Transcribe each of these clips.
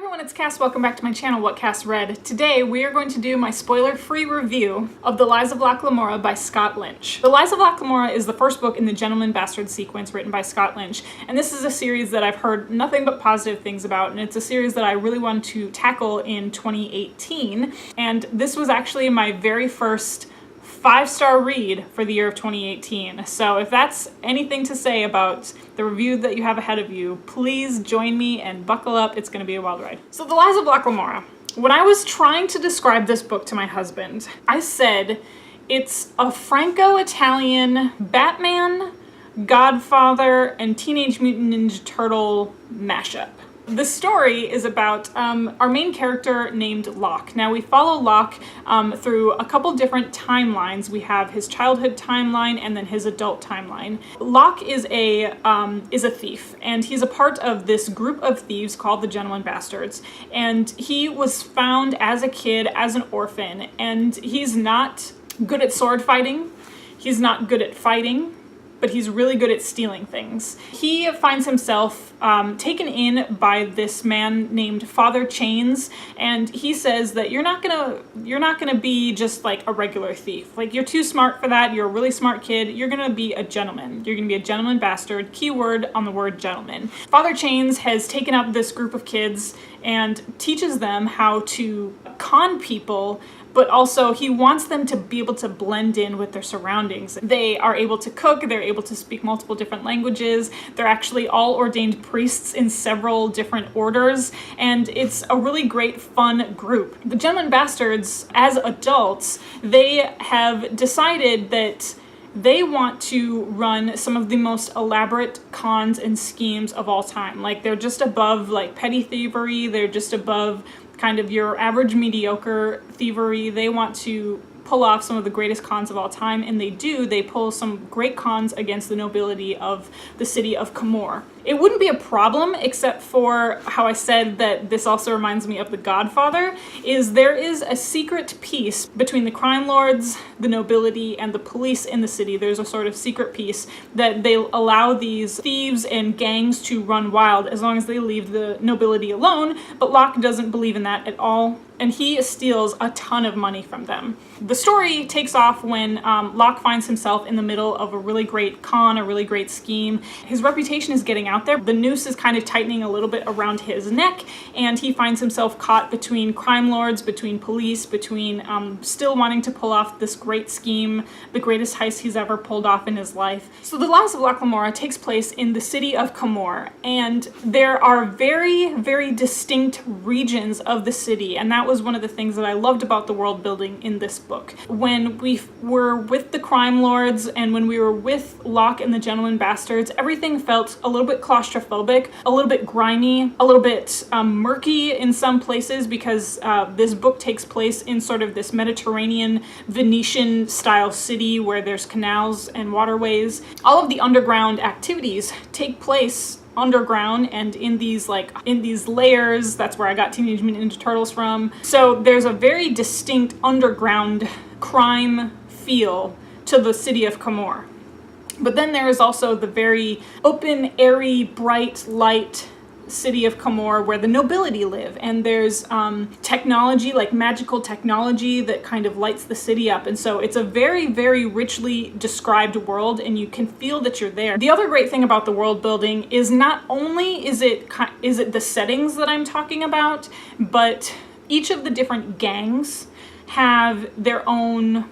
everyone, it's Cass. Welcome back to my channel, What Cass Read. Today we are going to do my spoiler-free review of The Lies of Locke Lamora by Scott Lynch. The Lies of Locke Lamora is the first book in the Gentleman Bastard sequence written by Scott Lynch, and this is a series that I've heard nothing but positive things about, and it's a series that I really wanted to tackle in 2018, and this was actually my very first 5-star read for the year of 2018. So if that's anything to say about the review that you have ahead of you, please join me and buckle up. It's going to be a wild ride. So The Lies of Locke Lamora. When I was trying to describe this book to my husband, I said it's a Franco-Italian Batman, Godfather, and Teenage Mutant Ninja Turtle mashup. The story is about our main character named Locke. Now we follow Locke through a couple different timelines. We have his childhood timeline and then his adult timeline. Locke is a thief, and he's a part of this group of thieves called the Gentleman Bastards. And he was found as a kid as an orphan, and he's not good at sword fighting. He's not good at fighting, but he's really good at stealing things. He finds himself taken in by this man named Father Chains, and he says that you're not gonna be just like a regular thief. Like, you're too smart for that. You're a really smart kid. You're gonna be a gentleman. You're gonna be a gentleman bastard. Keyword on the word gentleman. Father Chains has taken up this group of kids and teaches them how to con people, but also he wants them to be able to blend in with their surroundings. They are able to cook, they're able to speak multiple different languages, they're actually all ordained priests in several different orders, and it's a really great, fun group. The Gentleman Bastards, as adults, they have decided that they want to run some of the most elaborate cons and schemes of all time. Like, they're just above like petty thievery, they're just above kind of your average mediocre thievery. They want to pull off some of the greatest cons of all time, and they do. They pull some great cons against the nobility of the city of Camor. It wouldn't be a problem, except for how I said that this also reminds me of The Godfather, is there is a secret peace between the crime lords, the nobility, and the police in the city. There's a sort of secret peace that they allow these thieves and gangs to run wild as long as they leave the nobility alone, but Locke doesn't believe in that at all, and he steals a ton of money from them. The story takes off when Locke finds himself in the middle of a really great con, a really great scheme. His reputation is getting out there. The noose is kind of tightening a little bit around his neck, and he finds himself caught between crime lords, between police, between still wanting to pull off this great scheme, the greatest heist he's ever pulled off in his life. So The Lies of Locke Lamora takes place in the city of Camor, and there are very, very distinct regions of the city, and that was one of the things that I loved about the world building in this book. When we were with the crime lords and when we were with Locke and the Gentleman Bastards, everything felt a little bit claustrophobic, a little bit grimy, a little bit murky in some places, because this book takes place in sort of this Mediterranean Venetian style city where there's canals and waterways. All of the underground activities take place underground and in these layers. That's where I got Teenage Mutant Ninja Turtles from. So there's a very distinct underground crime feel to the city of Camor. But then there is also the very open, airy, bright, light city of Camor where the nobility live, and there's technology, like magical technology, that kind of lights the city up. And so it's a very, very richly described world, and you can feel that you're there. The other great thing about the world building is not only is it the settings that I'm talking about, but each of the different gangs have their own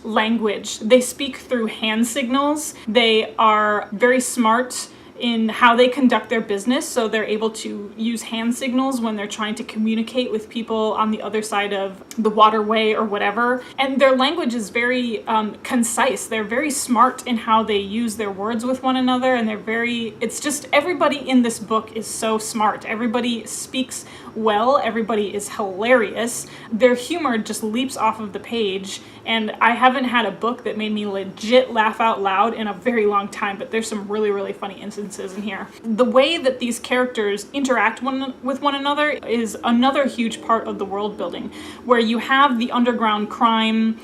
language. They speak through hand signals. They are very smart in how they conduct their business, so they're able to use hand signals when they're trying to communicate with people on the other side of the waterway or whatever. And their language is very concise. They're very smart in how they use their words with one another, and it's just, everybody in this book is so smart. Everybody speaks well, everybody is hilarious. Their humor just leaps off of the page, and I haven't had a book that made me legit laugh out loud in a very long time, but there's some really, really funny instances in here. The way that these characters interact with one another is another huge part of the world building, where you have the underground crime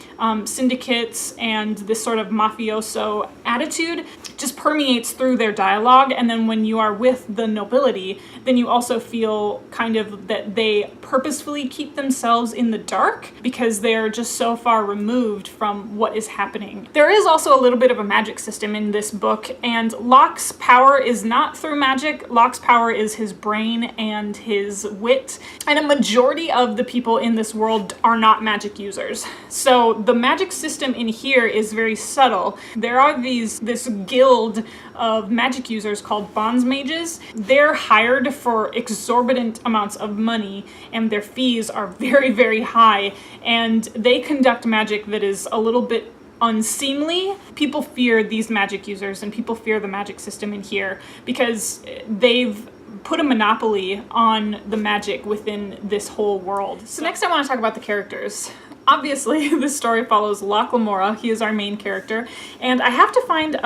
syndicates and this sort of mafioso attitude just permeates through their dialogue. And then when you are with the nobility, then you also feel kind of that they purposefully keep themselves in the dark because they're just so far removed from what is happening. There is also a little bit of a magic system in this book, and Locke's power is not through magic. Locke's power is his brain and his wit, and a majority of the people in this world are not magic users. So the magic system in here is very subtle. There are this guild of magic users called bonds mages. They're hired for exorbitant amounts of money, and their fees are very, very high, and they conduct magic that is a little bit unseemly. People fear these magic users, and people fear the magic system in here because they've put a monopoly on the magic within this whole world. So next I want to talk about the characters. Obviously, this story follows Locke Lamora. He is our main character. And I have to find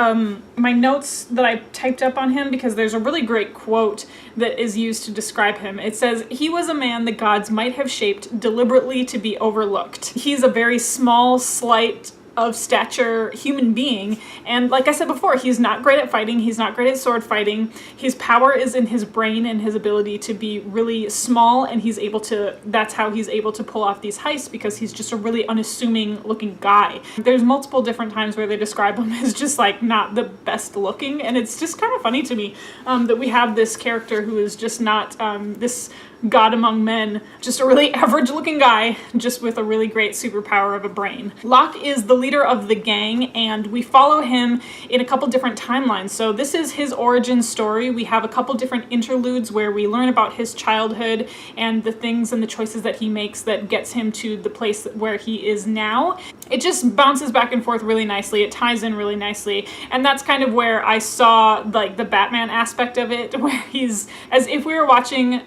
my notes that I typed up on him because there's a really great quote that is used to describe him. It says, "He was a man the gods might have shaped deliberately to be overlooked." He's a very small, slight, of stature human being, and like I said before, he's not great at fighting, he's not great at sword fighting. His power is in his brain and his ability to be really small, and that's how he's able to pull off these heists, because he's just a really unassuming looking guy. There's multiple different times where they describe him as just like not the best looking, and it's just kind of funny to me that we have this character who is just not this god among men, just a really average looking guy, just with a really great superpower of a brain. Locke is the leader of the gang, and we follow him in a couple different timelines. So this is his origin story. We have a couple different interludes where we learn about his childhood and the things and the choices that he makes that gets him to the place where he is now. It just bounces back and forth really nicely. It ties in really nicely. And that's kind of where I saw like the Batman aspect of it, where he's, as if we were watching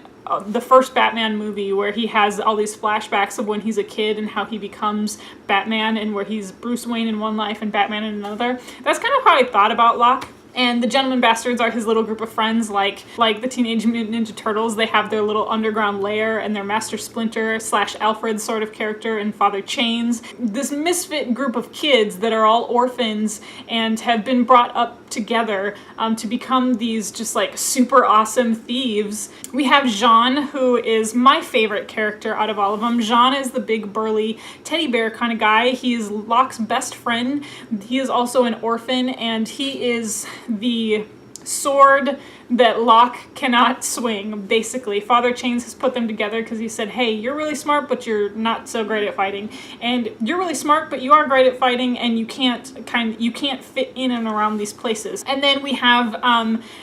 the first Batman movie, where he has all these flashbacks of when he's a kid and how he becomes Batman, and where he's Bruce Wayne in one life and Batman in another. That's kind of how I thought about Locke. And the Gentleman Bastards are his little group of friends, like the Teenage Mutant Ninja Turtles. They have their little underground lair, and their Master Splinter / Alfred sort of character and Father Chains. This misfit group of kids that are all orphans and have been brought up together to become these just like super awesome thieves. We have Jean, who is my favorite character out of all of them. Jean is the big burly teddy bear kind of guy. He is Locke's best friend. He is also an orphan, and he is the sword that Locke cannot swing, basically. Father Chains has put them together because he said, hey, you're really smart, but you're not so great at fighting. And you're really smart, but you are great at fighting, and you can't fit in and around these places. And then we have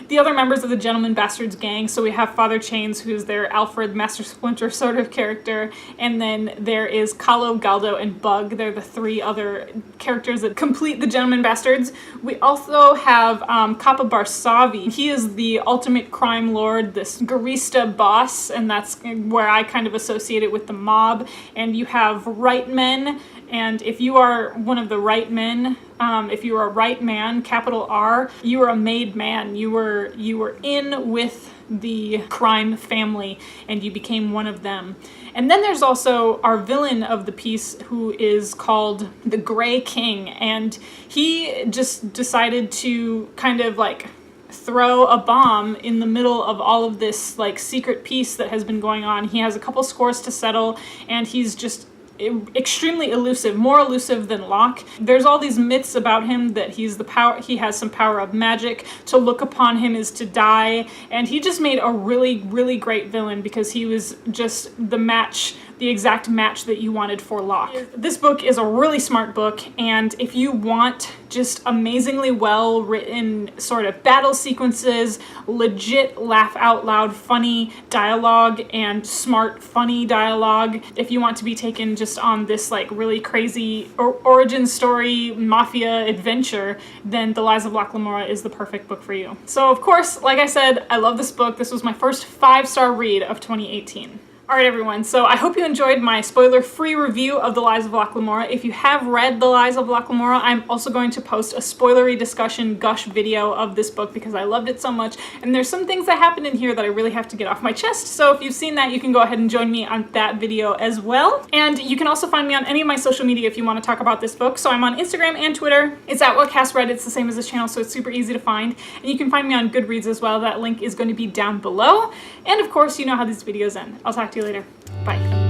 the other members of the Gentleman Bastards gang. So we have Father Chains, who's their Alfred Master Splinter sort of character. And then there is Kahlo, Galdo, and Bug. They're the three other characters that complete the Gentleman Bastards. We also have Kappa Barsavi. He is the ultimate crime lord, this Garista boss, and that's where I kind of associate it with the mob. And you have right men, and if you are one of the right men, if you are a right man, capital R, you are a made man. You were in with the crime family, and you became one of them. And then there's also our villain of the piece, who is called the Gray King, and he just decided to kind of like throw a bomb in the middle of all of this like secret peace that has been going on. He has a couple scores to settle, and he's just extremely elusive, more elusive than Locke. There's all these myths about him that he has some power of magic. To look upon him is to die, and he just made a really, really great villain because he was just the exact match that you wanted for Locke. This book is a really smart book, and if you want just amazingly well written sort of battle sequences, legit laugh out loud funny dialogue, and smart funny dialogue, if you want to be taken just on this like really crazy origin story mafia adventure, then The Lies of Locke Lamora is the perfect book for you. So of course, like I said, I love this book. This was my first 5-star read of 2018. Alright everyone, so I hope you enjoyed my spoiler-free review of The Lies of Locke Lamora. If you have read The Lies of Locke Lamora, I'm also going to post a spoilery discussion gush video of this book because I loved it so much, and there's some things that happen in here that I really have to get off my chest, so if you've seen that, you can go ahead and join me on that video as well. And you can also find me on any of my social media if you want to talk about this book. So I'm on Instagram and Twitter. It's at What Cass Read. It's the same as this channel, so it's super easy to find. And you can find me on Goodreads as well. That link is going to be down below. And of course, you know how these videos end. I'll talk to you later. Bye.